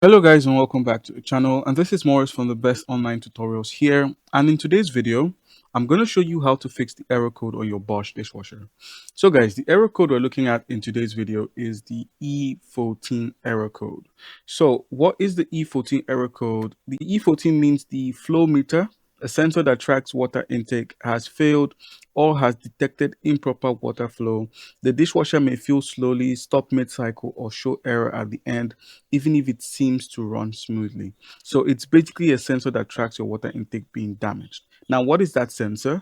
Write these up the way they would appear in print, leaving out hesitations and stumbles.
Hello guys and welcome back to the channel, and this is Morris from the best online tutorials here. And in today's video I'm going to show you how to fix the error code on your Bosch dishwasher. So guys, the error code we're looking at in today's video is the E14 error code. So what is the E14 error code? The E14 means the flow meter, a sensor that tracks water intake, has failed or has detected improper water flow. The dishwasher may fill slowly, stop mid-cycle, or show error at the end, even if it seems to run smoothly. So it's basically a sensor that tracks your water intake being damaged. Now, what is that sensor?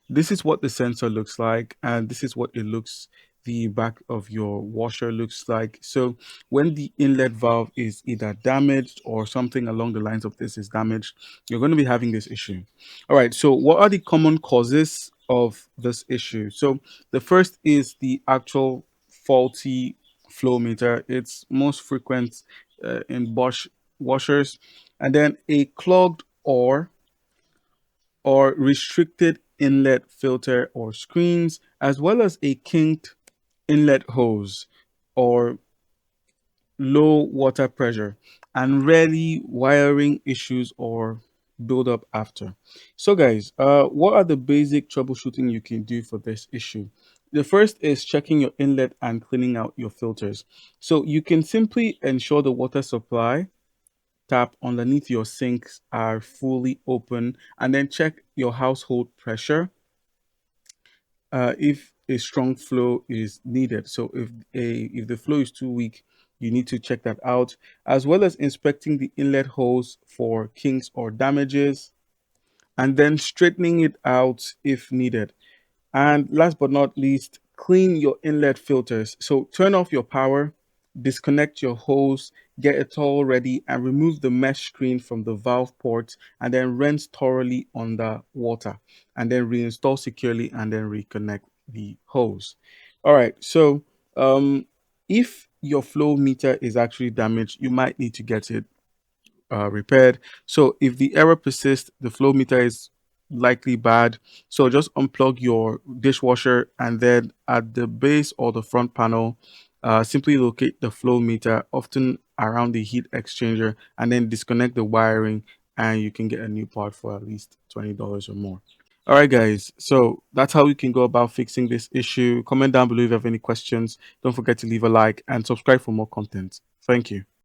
This is what the sensor looks like, and this is what it looks the back of your washer looks like. So when the inlet valve is either damaged or something along the lines of this is damaged, you're going to be having this issue. All right, so what are the common causes of this issue? So the first is the actual faulty flow meter. It's most frequent in Bosch washers. And then a clogged or restricted inlet filter or screens, as well as a kinked inlet hose or low water pressure, and rarely wiring issues or build up after. So guys, what are the basic troubleshooting you can do for this issue? The first is checking your inlet and cleaning out your filters. So you can simply ensure the water supply tap underneath your sinks are fully open, and then check your household pressure if a strong flow is needed. So if the flow is too weak, you need to check that out, as well as inspecting the inlet hose for kinks or damages, and then straightening it out if needed. And last but not least, clean your inlet filters. So turn off your power, disconnect your hose, get a towel ready, and remove the mesh screen from the valve port, and then rinse thoroughly under water, and then reinstall securely, and then reconnect the hose. All right, so if your flow meter is actually damaged, you might need to get it repaired. So if the error persists, the flow meter is likely bad. So just unplug your dishwasher, and then at the base or the front panel, simply locate the flow meter, often around the heat exchanger, and then disconnect the wiring, and you can get a new part for at least $20 or more. All right, guys. So that's how you can go about fixing this issue. Comment down below if you have any questions. Don't forget to leave a like and subscribe for more content. Thank you.